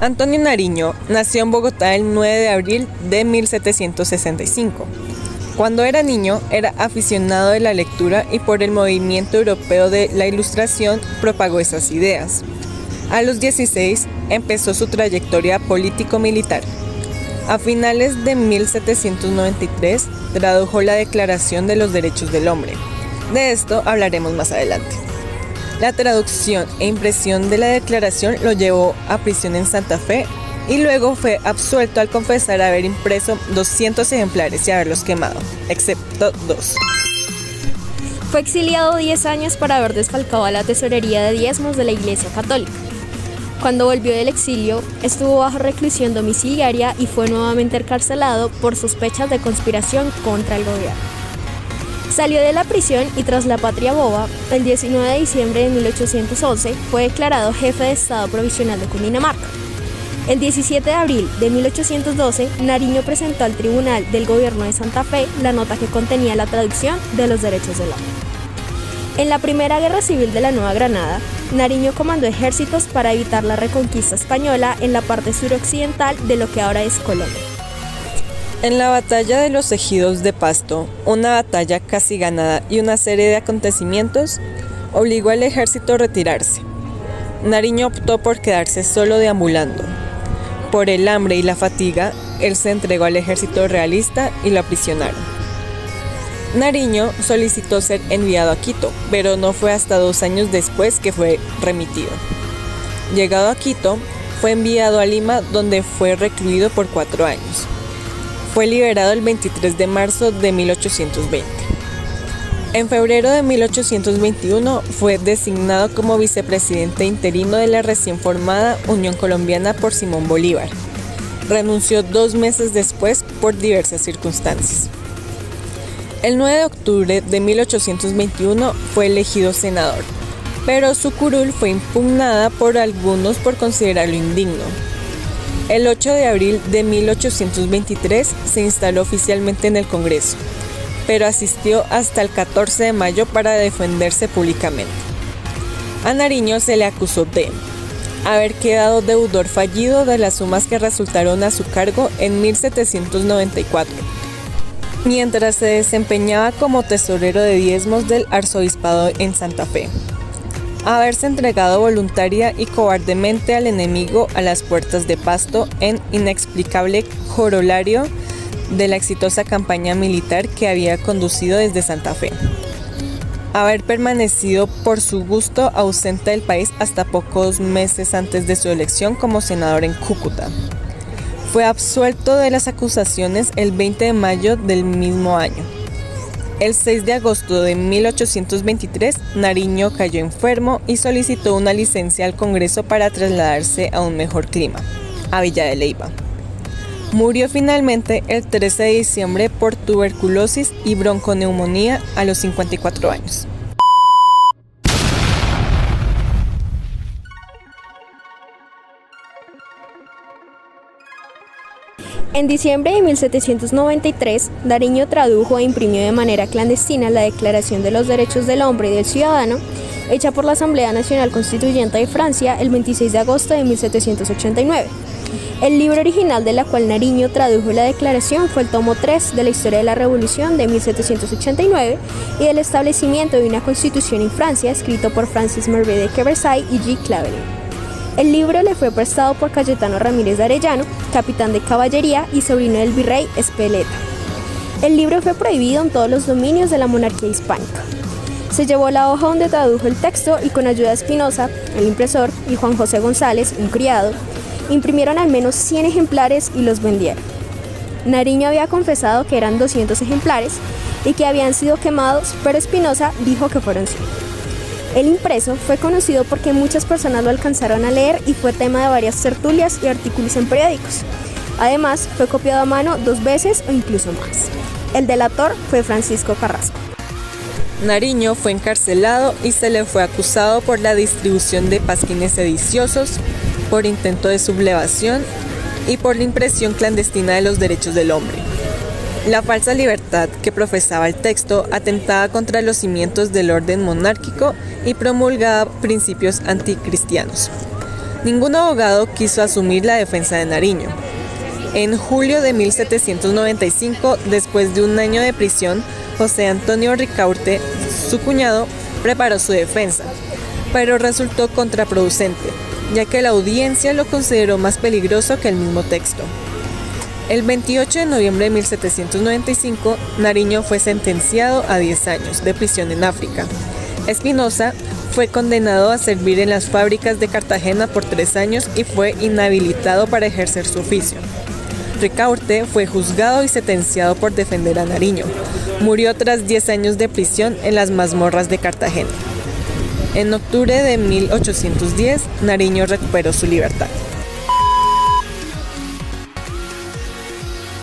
Antonio Nariño nació en Bogotá el 9 de abril de 1765. Cuando era niño, era aficionado de la lectura y por el movimiento europeo de la Ilustración propagó esas ideas. A los 16 empezó su trayectoria político-militar. A finales de 1793 tradujo la Declaración de los Derechos del Hombre. De esto hablaremos más adelante. La traducción e impresión de la declaración lo llevó a prisión en Santa Fe y luego fue absuelto al confesar haber impreso 200 ejemplares y haberlos quemado, excepto 2. Fue exiliado 10 años por haber desfalcado a la tesorería de diezmos de la Iglesia Católica. Cuando volvió del exilio, estuvo bajo reclusión domiciliaria y fue nuevamente encarcelado por sospechas de conspiración contra el gobierno. Salió de la prisión y tras la patria boba, el 19 de diciembre de 1811 fue declarado jefe de Estado provisional de Cundinamarca. El 17 de abril de 1812, Nariño presentó al Tribunal del Gobierno de Santa Fe la nota que contenía la traducción de los derechos del hombre. En la Primera Guerra Civil de la Nueva Granada, Nariño comandó ejércitos para evitar la reconquista española en la parte suroccidental de lo que ahora es Colombia. En la batalla de los Ejidos de Pasto, una batalla casi ganada y una serie de acontecimientos obligó al ejército a retirarse. Nariño optó por quedarse solo deambulando. Por el hambre y la fatiga, él se entregó al ejército realista y lo aprisionaron. Nariño solicitó ser enviado a Quito, pero no fue hasta 2 años después que fue remitido. Llegado a Quito, fue enviado a Lima, donde fue recluido por 4 años. Fue liberado el 23 de marzo de 1820. En febrero de 1821 fue designado como vicepresidente interino de la recién formada Unión Colombiana por Simón Bolívar. Renunció 2 meses después por diversas circunstancias. El 9 de octubre de 1821 fue elegido senador, pero su curul fue impugnada por algunos por considerarlo indigno. El 8 de abril de 1823 se instaló oficialmente en el Congreso, pero asistió hasta el 14 de mayo para defenderse públicamente. A Nariño se le acusó de haber quedado deudor fallido de las sumas que resultaron a su cargo en 1794, mientras se desempeñaba como tesorero de diezmos del arzobispado en Santa Fe. Haberse entregado voluntaria y cobardemente al enemigo a las puertas de Pasto en inexplicable corolario de la exitosa campaña militar que había conducido desde Santa Fe. Haber permanecido por su gusto ausente del país hasta pocos meses antes de su elección como senador en Cúcuta. Fue absuelto de las acusaciones el 20 de mayo del mismo año. El 6 de agosto de 1823, Nariño cayó enfermo y solicitó una licencia al Congreso para trasladarse a un mejor clima, a Villa de Leyva. Murió finalmente el 13 de diciembre por tuberculosis y bronconeumonía a los 54 años. En diciembre de 1793, Nariño tradujo e imprimió de manera clandestina la Declaración de los Derechos del Hombre y del Ciudadano, hecha por la Asamblea Nacional Constituyente de Francia el 26 de agosto de 1789. El libro original de la cual Nariño tradujo la declaración fue el tomo 3 de la Historia de la Revolución de 1789 y del establecimiento de una constitución en Francia, escrito por Francis Merveille de Queversay y G. Claverin. El libro le fue prestado por Cayetano Ramírez de Arellano, capitán de caballería y sobrino del virrey Espeleta. El libro fue prohibido en todos los dominios de la monarquía hispánica. Se llevó la hoja donde tradujo el texto y con ayuda de Espinosa, el impresor, y Juan José González, un criado, imprimieron al menos 100 ejemplares y los vendieron. Nariño había confesado que eran 200 ejemplares y que habían sido quemados, pero Espinosa dijo que fueron 100. El impreso fue conocido porque muchas personas lo alcanzaron a leer y fue tema de varias tertulias y artículos en periódicos. Además, fue copiado a mano 2 veces o incluso más. El delator fue Francisco Carrasco. Nariño fue encarcelado y se le fue acusado por la distribución de pasquines sediciosos, por intento de sublevación y por la impresión clandestina de los derechos del hombre. La falsa libertad que profesaba el texto atentaba contra los cimientos del orden monárquico y promulgaba principios anticristianos. Ningún abogado quiso asumir la defensa de Nariño. En julio de 1795, después de un año de prisión, José Antonio Ricaurte, su cuñado, preparó su defensa, pero resultó contraproducente, ya que la audiencia lo consideró más peligroso que el mismo texto. El 28 de noviembre de 1795, Nariño fue sentenciado a 10 años de prisión en África. Espinosa fue condenado a servir en las fábricas de Cartagena por 3 años y fue inhabilitado para ejercer su oficio. Ricaurte fue juzgado y sentenciado por defender a Nariño. Murió tras 10 años de prisión en las mazmorras de Cartagena. En octubre de 1810, Nariño recuperó su libertad.